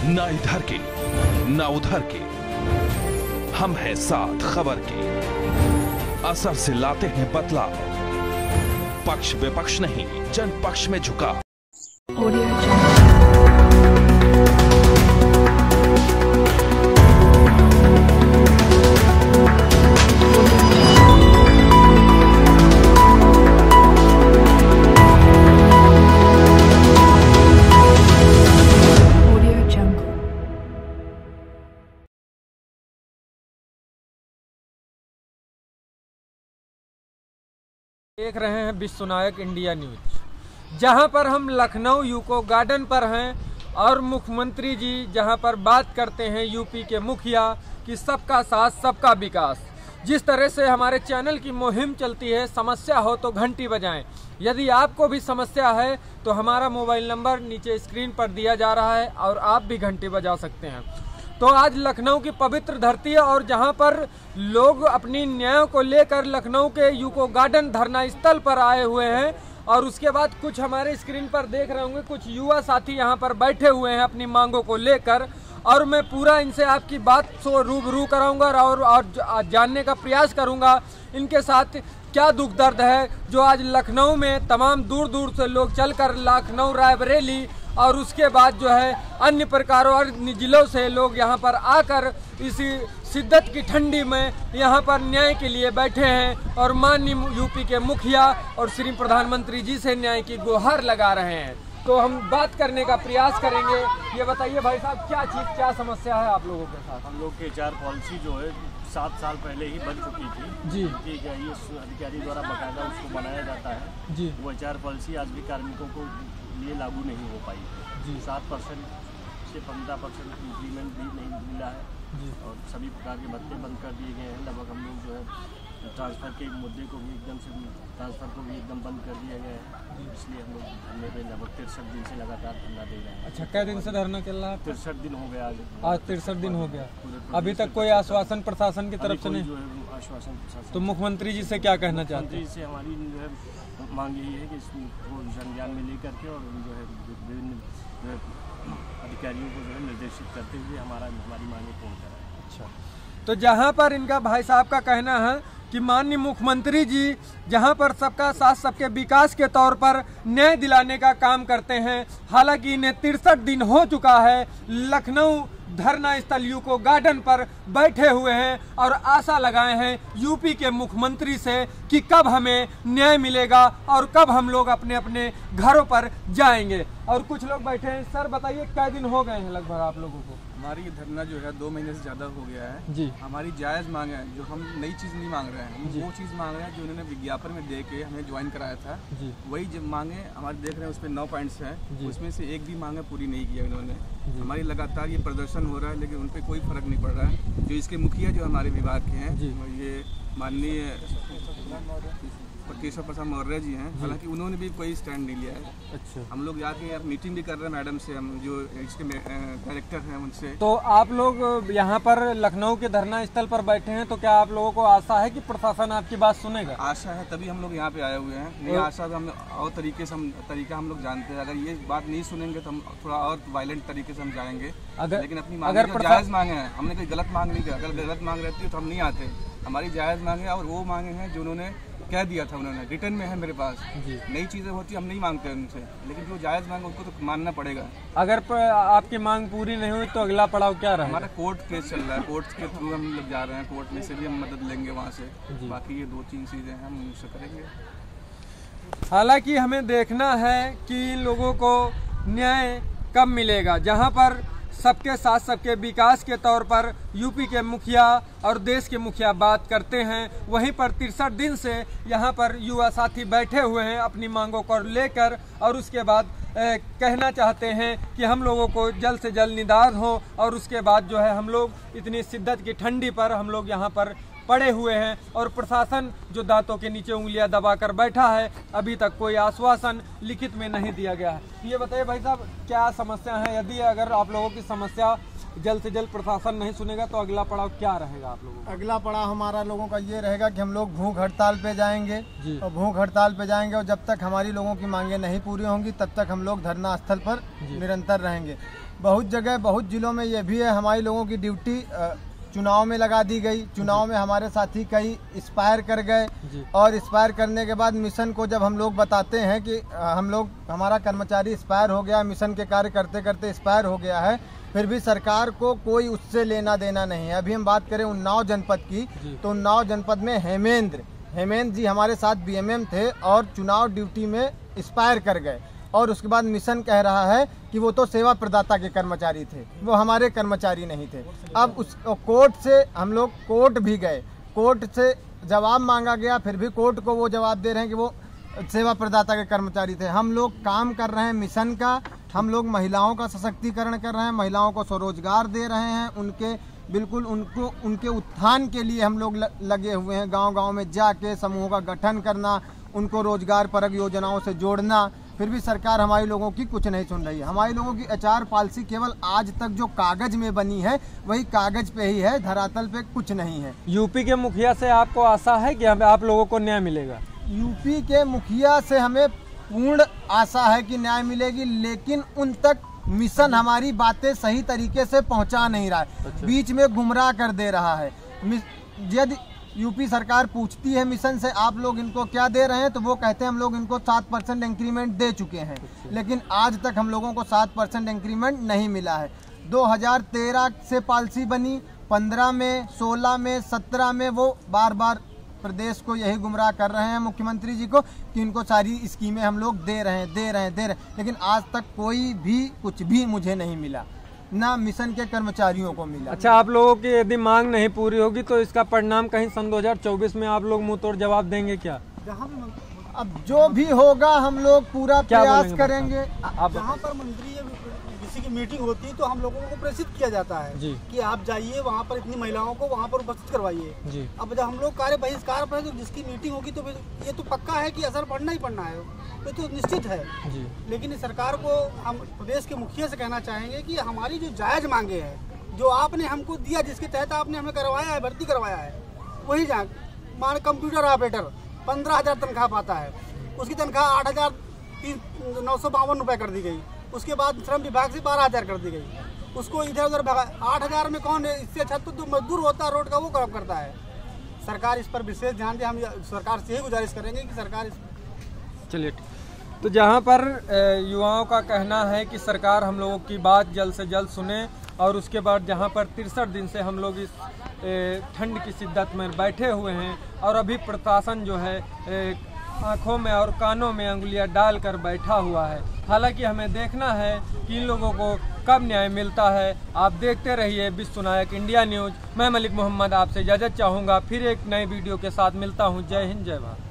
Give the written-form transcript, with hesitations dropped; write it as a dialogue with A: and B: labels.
A: ना इधर के ना उधर के, हम हैं साथ खबर के। असर से लाते हैं बदलाव, पक्ष विपक्ष नहीं जन पक्ष में झुका।
B: देख रहे हैं विश्वनायक इंडिया न्यूज, जहां पर हम लखनऊ यूको गार्डन पर हैं और मुख्यमंत्री जी जहां पर बात करते हैं यूपी के मुखिया कि सबका साथ सबका विकास। जिस तरह से हमारे चैनल की मुहिम चलती है, समस्या हो तो घंटी बजाएं। यदि आपको भी समस्या है तो हमारा मोबाइल नंबर नीचे स्क्रीन पर दिया जा रहा है और आप भी घंटी बजा सकते हैं। तो आज लखनऊ की पवित्र धरती है और जहां पर लोग अपनी न्याय को लेकर लखनऊ के यूको गार्डन धरना स्थल पर आए हुए हैं और उसके बाद कुछ हमारे स्क्रीन पर देख रहे होंगे कुछ युवा साथी यहां पर बैठे हुए हैं अपनी मांगों को लेकर, और मैं पूरा इनसे आपकी बात से रूबरू कराऊंगा और जानने का प्रयास करूंगा इनके साथ क्या दुख दर्द है जो आज लखनऊ में तमाम दूर दूर से लोग चलकर लखनऊ रायबरेली और उसके बाद जो है अन्य प्रकारों और जिलों से लोग यहाँ पर आकर इसी शिद्दत की ठंडी में यहाँ पर न्याय के लिए बैठे हैं और माननीय यूपी के मुखिया और श्री प्रधानमंत्री जी से न्याय की गुहार लगा रहे हैं। तो हम बात करने का प्रयास करेंगे। ये बताइए भाई साहब, क्या समस्या है आप लोगों के साथ?
C: हम लोग के HR पॉलिसी जो है 7 साल पहले ही बन चुकी थी
B: जी।
C: ठीक है, ये अधिकारी द्वारा बाकायदा उसको बनाया जाता है
B: जी।
C: वो HR पॉलिसी आज भी कार्मिकों को लिए लागू नहीं हो पाई है। 7% से 15% इंक्रीमेंट भी नहीं मिला है जी। और सभी प्रकार के भत्ते बंद कर दिए गए हैं। लगभग हम लोग जो है ट्रांसफ़र के मुद्दे को भी एकदम बंद कर दिया गया है। इसलिए हम लोग धरने पे लगभग 63 दिन से लगातार धरना दे रहे हैं।
B: अच्छा, कै दिन से धरना चल रहा है?
C: 63 दिन हो गया
B: आज 63 दिन हो गया। अभी तक कोई आश्वासन प्रशासन की तरफ से नहीं?
C: जो है आश्वासन प्रशासन।
B: तो मुख्यमंत्री जी से क्या कहना चाहते हैं?
C: मुख्यमंत्री से हमारी जो है मांग यही है कि इसको संज्ञान में लेकर के और जो है विभिन्न अधिकारियों को जो है निर्देशित करते हुए हमारी मांगें पूर्ण कराएं।
B: अच्छा, तो जहाँ पर इनका भाई साहब का कहना है कि माननीय मुख्यमंत्री जी जहां पर सबका साथ सबके विकास के तौर पर न्याय दिलाने का काम करते हैं, हालांकि इन्हें 63 दिन हो चुका है लखनऊ धरना स्थल यूको गार्डन पर बैठे हुए हैं और आशा लगाए हैं यूपी के मुख्यमंत्री से कि कब हमें न्याय मिलेगा और कब हम लोग अपने अपने घरों पर जाएंगे। और कुछ लोग बैठे हैं। सर बताइए, कै दिन हो गए हैं लगभग आप लोगों को?
D: हमारी ये धरना जो है 2 महीने से ज़्यादा हो गया है
B: जी।
D: हमारी जायज़ मांग है, जो हम नई चीज़ नहीं मांग रहे हैं, हम वो चीज़ मांग रहे हैं जो उन्होंने विज्ञापन में दे के हमें ज्वाइन कराया था जी। वही जब मांगे हमारे देख रहे हैं उसमें 9 पॉइंट्स हैं, उसमें से एक भी मांगे पूरी नहीं किया इन्होंने। हमारी लगातार ये प्रदर्शन हो रहा है लेकिन उन पर कोई फर्क नहीं पड़ रहा है। जो इसके मुखिया जो हमारे विभाग के हैं ये माननीय केशव प्रसाद मौर्य जी हैं, हालांकि उन्होंने भी कोई स्टैंड नहीं लिया है। अच्छा, हम लोग जाके अब मीटिंग भी कर रहे हैं मैडम से, हम जो इसके डायरेक्टर हैं उनसे।
B: तो आप लोग यहाँ पर लखनऊ के धरना स्थल पर बैठे हैं, तो क्या आप लोगों को आशा है कि प्रशासन आपकी बात सुनेगा?
D: आशा है, तभी हम लोग यहाँ पे आए हुए हैं। नहीं आशा तो हम और तरीका हम लोग जानते हैं। अगर ये बात नहीं सुनेंगे तो हम थोड़ा और वायलेंट तरीके से हम जाएंगे। लेकिन अपनी मांग जायज़ मांगे हैं, हमने कोई गलत मांग नहीं किया। अगर गलत मांग रहती है तो हम नहीं आते। हमारी जायज़ मांगे और वो मांगे हैं जो उन्होंने कह दिया था, उन्होंने रिटर्न में है मेरे पास। नई चीज़ें होती हम नहीं मांगते उनसे, लेकिन जो जायज़ मांग उनको तो मानना पड़ेगा।
B: अगर आपकी मांग पूरी नहीं हुई तो अगला पड़ाव क्या रहा?
D: हमारा कोर्ट केस चल रहा है, कोर्ट के थ्रू हम लोग जा रहे हैं, कोर्ट में से भी हम मदद लेंगे वहाँ से। बाकी ये 2-3 चीज़ें हैं हम उनसे करेंगे।
B: हालांकि हमें देखना है कि इन लोगों को न्याय कब मिलेगा। जहाँ पर सबके साथ सबके विकास के तौर पर यूपी के मुखिया और देश के मुखिया बात करते हैं, वहीं पर 63 दिन से यहाँ पर युवा साथी बैठे हुए हैं अपनी मांगों को लेकर और उसके बाद कहना चाहते हैं कि हम लोगों को जल्द से जल्द निदान हो और उसके बाद जो है हम लोग इतनी शिद्दत की ठंडी पर हम लोग यहाँ पर पड़े हुए हैं और प्रशासन जो दांतों के नीचे उंगलियां दबाकर बैठा है, अभी तक कोई आश्वासन लिखित में नहीं दिया गया है। ये बताइए भाई साहब, क्या समस्या है? यदि अगर आप लोगों की समस्या जल्द से जल्द प्रशासन नहीं सुनेगा तो अगला पड़ाव क्या रहेगा आप लोगों का?
E: अगला पड़ाव हमारा लोगों का ये रहेगा कि हम लोग भूख हड़ताल पे जाएंगे और भूख हड़ताल पे जाएंगे और जब तक हमारी लोगों की मांगे नहीं पूरी होंगी तब तक हम लोग धरना स्थल पर निरंतर रहेंगे। बहुत जगह बहुत जिलों में ये भी है, हमारे लोगों की ड्यूटी चुनाव में लगा दी गई। चुनाव में हमारे साथी कई एक्सपायर कर गए और एक्सपायर करने के बाद मिशन को जब हम लोग बताते हैं कि हमारा कर्मचारी एक्सपायर हो गया, मिशन के कार्य करते करते एक्सपायर हो गया है, फिर भी सरकार को कोई उससे लेना देना नहीं है। अभी हम बात करें उन्नाव जनपद की, तो उन्नाव जनपद में हेमेंद्र जी हमारे साथ बीएमएम थे और चुनाव ड्यूटी में एक्सपायर कर गए और उसके बाद मिशन कह रहा है कि वो तो सेवा प्रदाता के कर्मचारी थे, वो हमारे कर्मचारी नहीं थे। अब उस कोर्ट से हम लोग कोर्ट भी गए, कोर्ट से जवाब मांगा गया, फिर भी कोर्ट को वो जवाब दे रहे हैं कि वो सेवा प्रदाता के कर्मचारी थे। हम लोग काम कर रहे हैं मिशन का, हम लोग महिलाओं का सशक्तिकरण कर रहे हैं, महिलाओं को स्वरोजगार दे रहे हैं, उनके उत्थान के लिए हम लोग लगे हुए हैं। गांव-गांव में जाके समूहों का गठन करना, उनको रोजगार परक योजनाओं से जोड़ना, फिर भी सरकार हमारे लोगों की कुछ नहीं सुन रही है। हमारे लोगों की एचआर पॉलिसी केवल आज तक जो कागज में बनी है वही कागज पे ही है, धरातल पे कुछ नहीं है।
B: यूपी के मुखिया से आपको आशा है कि आप लोगों को न्याय मिलेगा?
E: यूपी के मुखिया से हमें पूर्ण आशा है कि न्याय मिलेगी, लेकिन उन तक मिशन हमारी बातें सही तरीके से पहुंचा नहीं रहा है। अच्छा। बीच में गुमराह कर दे रहा है। यदि यूपी सरकार पूछती है मिशन से आप लोग इनको क्या दे रहे हैं, तो वो कहते हैं हम लोग इनको 7% इंक्रीमेंट दे चुके हैं, लेकिन आज तक हम लोगों को 7% इंक्रीमेंट नहीं मिला है। 2013 से पॉलिसी बनी, 15 में, 16 में, 17 में वो बार बार प्रदेश को यही गुमराह कर रहे हैं मुख्यमंत्री जी को कि इनको सारी स्कीमें हम लोग दे रहे हैं, लेकिन आज तक कोई भी कुछ भी मुझे नहीं मिला, ना मिशन के कर्मचारियों को मिला।
B: अच्छा, आप लोगों की यदि मांग नहीं पूरी होगी तो इसका परिणाम कहीं सन 2024 में आप लोग मुंह तोड़ जवाब देंगे क्या?
E: अब जो भी होगा हम लोग पूरा प्रयास करेंगे।
F: जहाँ पर मंत्री किसी की मीटिंग होती है तो हम लोगों को प्रेषित किया जाता है कि आप जाइए वहाँ पर इतनी महिलाओं को वहाँ पर उपस्थित करवाइए। अब जब हम लोग कार्य बहिष्कार पर तो जिसकी मीटिंग होगी तो ये तो पक्का है कि असर पड़ना ही पड़ना है, ये तो निश्चित है। लेकिन सरकार को हम प्रदेश के मुखिया से कहना चाहेंगे कि हमारी जो जायज मांगे हैं, जो आपने हमको दिया, जिसके तहत आपने हमें करवाया है, भर्ती करवाया है, वही मान कंप्यूटर ऑपरेटर 15,000 तनख्वाह पाता है, उसकी तनख्वाह 8,952 रुपये कर दी गई। उसके बाद श्रम विभाग से 12,000 कर दी गई, उसको इधर उधर भगा। 8,000 में कौन है? इससे अच्छा तो मजदूर होता है रोड का, वो काम करता है। सरकार इस पर विशेष ध्यान दे। हम सरकार से यही गुजारिश करेंगे कि सरकार
B: चलिए। तो जहाँ पर युवाओं का कहना है कि सरकार हम लोगों की बात जल्द से जल्द सुने, और उसके बाद जहाँ पर 63 दिन से हम लोग इस ठंड की शिद्दत में बैठे हुए हैं और अभी प्रशासन जो है आँखों में और कानों में अंगुलियां डालकर बैठा हुआ है। हालांकि हमें देखना है कि इन लोगों को कब न्याय मिलता है। आप देखते रहिए विश्वनायक इंडिया न्यूज। मैं मलिक मोहम्मद आपसे इजाज़त चाहूँगा, फिर एक नए वीडियो के साथ मिलता हूँ। जय हिंद, जय भारत।